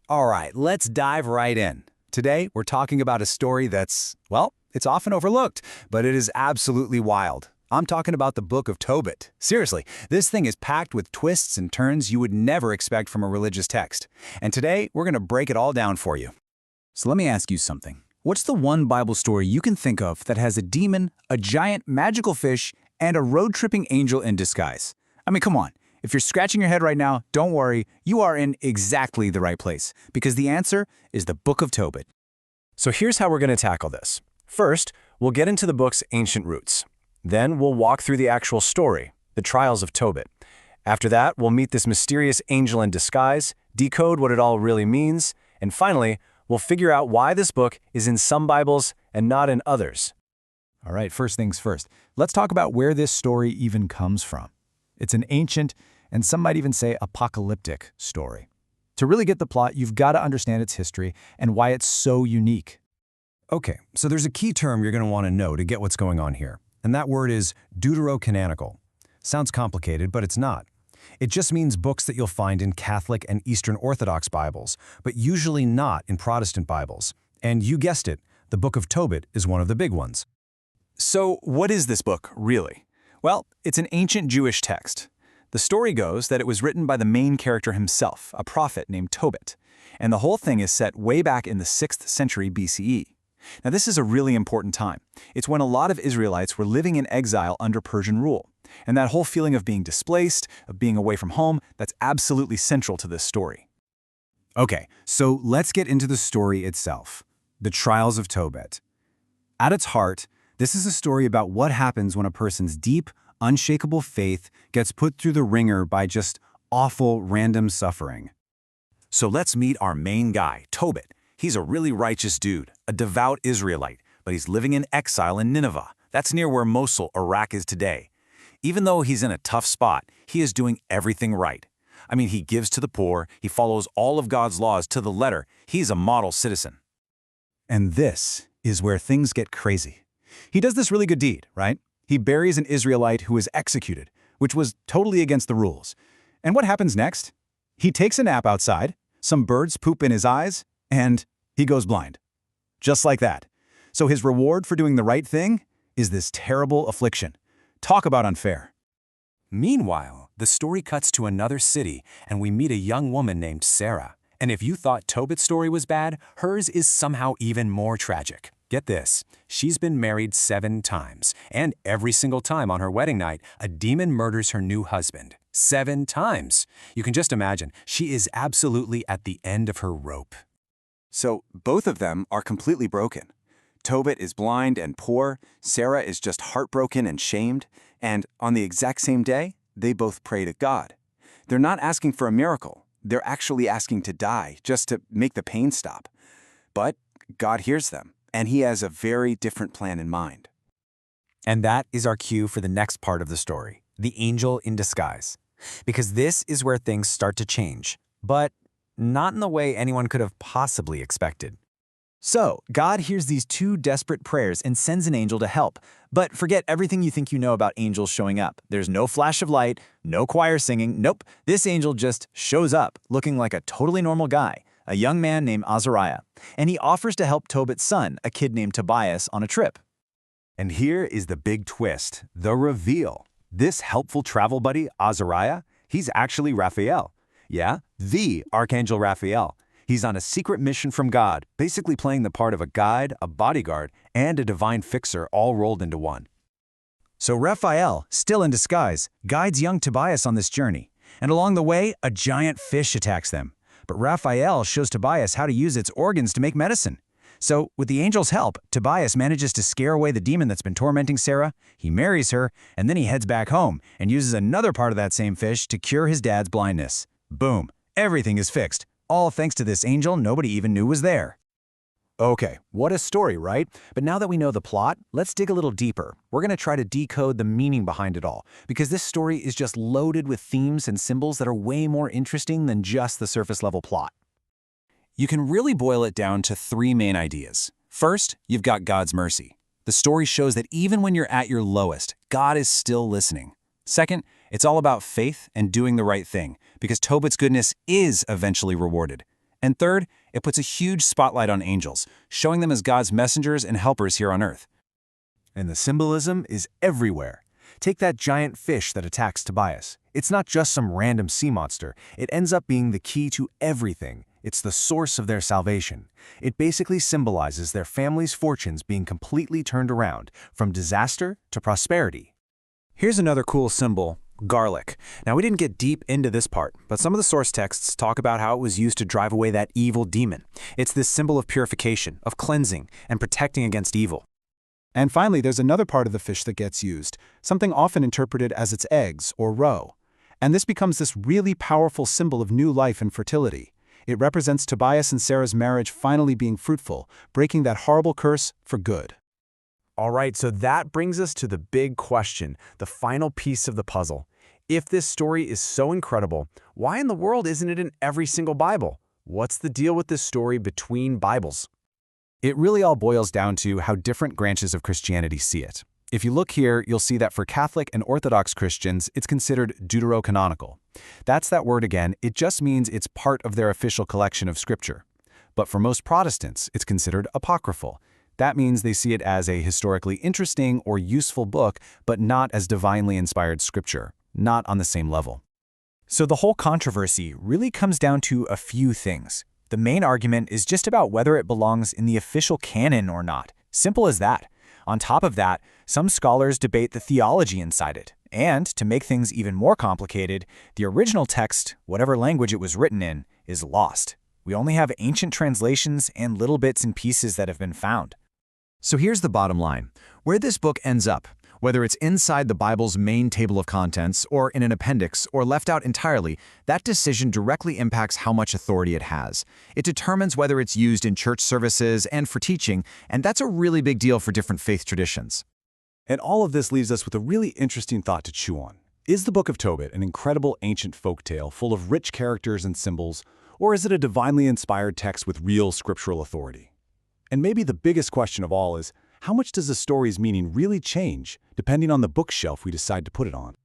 All right, let's dive right in. Today, we're talking about a story that's, well, it's often overlooked, but it is absolutely wild. I'm talking about the Book of Tobit. Seriously, this thing is packed with twists and turns you would never expect from a religious text. And today, we're going to break it all down for you. So let me ask you something. What's the one Bible story you can think of that has a demon, a giant magical fish, and a road-tripping angel in disguise? I mean, come on. If you're scratching your head right now, don't worry, you are in exactly the right place, because the answer is the Book of Tobit. So here's how we're going to tackle this. First, we'll get into the book's ancient roots. Then we'll walk through the actual story, the trials of Tobit. After that, we'll meet this mysterious angel in disguise, decode what it all really means, and finally, we'll figure out why this book is in some Bibles and not in others. All right, first things first. Let's talk about where this story even comes from. It's an ancient, and some might even say apocalyptic, story. To really get the plot, you've got to understand its history and why it's so unique. Okay, so there's a key term you're going to want to know to get what's going on here, and that word is deuterocanonical. Sounds complicated, but it's not. It just means books that you'll find in Catholic and Eastern Orthodox Bibles, but usually not in Protestant Bibles. And you guessed it, the Book of Tobit is one of the big ones. So what is this book, really? Well, it's an ancient Jewish text. The story goes that it was written by the main character himself, a prophet named Tobit, and the whole thing is set way back in the 6th century BCE. Now this is a really important time. It's when a lot of Israelites were living in exile under Persian rule, and that whole feeling of being displaced, of being away from home, that's absolutely central to this story. Okay, so let's get into the story itself, the trials of Tobit. At its heart, this is a story about what happens when a person's deep, unshakable faith gets put through the ringer by just awful, random suffering. So let's meet our main guy, Tobit. He's a really righteous dude, a devout Israelite, but he's living in exile in Nineveh. That's near where Mosul, Iraq is today. Even though he's in a tough spot, he is doing everything right. I mean, he gives to the poor, he follows all of God's laws to the letter. He's a model citizen. And this is where things get crazy. He does this really good deed, right? He buries an Israelite who is executed, which was totally against the rules. And what happens next? He takes a nap outside, some birds poop in his eyes, and he goes blind. Just like that. So his reward for doing the right thing is this terrible affliction. Talk about unfair. Meanwhile, the story cuts to another city, and we meet a young woman named Sarah. And if you thought Tobit's story was bad, hers is somehow even more tragic. Get this, she's been married 7 times, and every single time on her wedding night, a demon murders her new husband. 7 times! You can just imagine, she is absolutely at the end of her rope. So both of them are completely broken. Tobit is blind and poor, Sarah is just heartbroken and shamed, and on the exact same day, they both pray to God. They're not asking for a miracle, they're actually asking to die, just to make the pain stop. But God hears them. And he has a very different plan in mind. And that is our cue for the next part of the story, the angel in disguise. Because this is where things start to change, but not in the way anyone could have possibly expected. So, God hears these 2 desperate prayers and sends an angel to help. But forget everything you think you know about angels showing up. There's no flash of light, no choir singing, nope. This angel just shows up, looking like a totally normal guy. A young man named Azariah, and he offers to help Tobit's son, a kid named Tobias, on a trip. And here is the big twist, the reveal. This helpful travel buddy, Azariah, he's actually Raphael. Yeah, the Archangel Raphael. He's on a secret mission from God, basically playing the part of a guide, a bodyguard, and a divine fixer all rolled into one. So Raphael, still in disguise, guides young Tobias on this journey. And along the way, a giant fish attacks them. But Raphael shows Tobias how to use its organs to make medicine. So, with the angel's help, Tobias manages to scare away the demon that's been tormenting Sarah, he marries her, and then he heads back home and uses another part of that same fish to cure his dad's blindness. Boom! Everything is fixed, all thanks to this angel nobody even knew was there. Okay, what a story, right? But now that we know the plot, let's dig a little deeper. We're going to try to decode the meaning behind it all, because this story is just loaded with themes and symbols that are way more interesting than just the surface-level plot. You can really boil it down to 3 main ideas. First, you've got God's mercy. The story shows that even when you're at your lowest, God is still listening. Second, it's all about faith and doing the right thing, because Tobit's goodness is eventually rewarded. And third, it puts a huge spotlight on angels, showing them as God's messengers and helpers here on earth. And the symbolism is everywhere. Take that giant fish that attacks Tobias. It's not just some random sea monster. It ends up being the key to everything. It's the source of their salvation. It basically symbolizes their family's fortunes being completely turned around, from disaster to prosperity. Here's another cool symbol, garlic. Now, we didn't get deep into this part, but some of the source texts talk about how it was used to drive away that evil demon. It's this symbol of purification, of cleansing, and protecting against evil. And finally, there's another part of the fish that gets used, something often interpreted as its eggs or roe. And this becomes this really powerful symbol of new life and fertility. It represents Tobias and Sarah's marriage finally being fruitful, breaking that horrible curse for good. All right, so that brings us to the big question, the final piece of the puzzle. If this story is so incredible, why in the world isn't it in every single Bible? What's the deal with this story between Bibles? It really all boils down to how different branches of Christianity see it. If you look here, you'll see that for Catholic and Orthodox Christians, it's considered deuterocanonical. That's that word again, it just means it's part of their official collection of Scripture. But for most Protestants, it's considered apocryphal. That means they see it as a historically interesting or useful book, but not as divinely inspired Scripture, not on the same level. So the whole controversy really comes down to a few things. The main argument is just about whether it belongs in the official canon or not. Simple as that. On top of that, some scholars debate the theology inside it. And, to make things even more complicated, the original text, whatever language it was written in, is lost. We only have ancient translations and little bits and pieces that have been found. So here's the bottom line. Where this book ends up, whether it's inside the Bible's main table of contents or in an appendix or left out entirely, that decision directly impacts how much authority it has. It determines whether it's used in church services and for teaching, and that's a really big deal for different faith traditions. And all of this leaves us with a really interesting thought to chew on. Is the Book of Tobit an incredible ancient folktale full of rich characters and symbols, or is it a divinely inspired text with real scriptural authority? And maybe the biggest question of all is, how much does the story's meaning really change depending on the bookshelf we decide to put it on?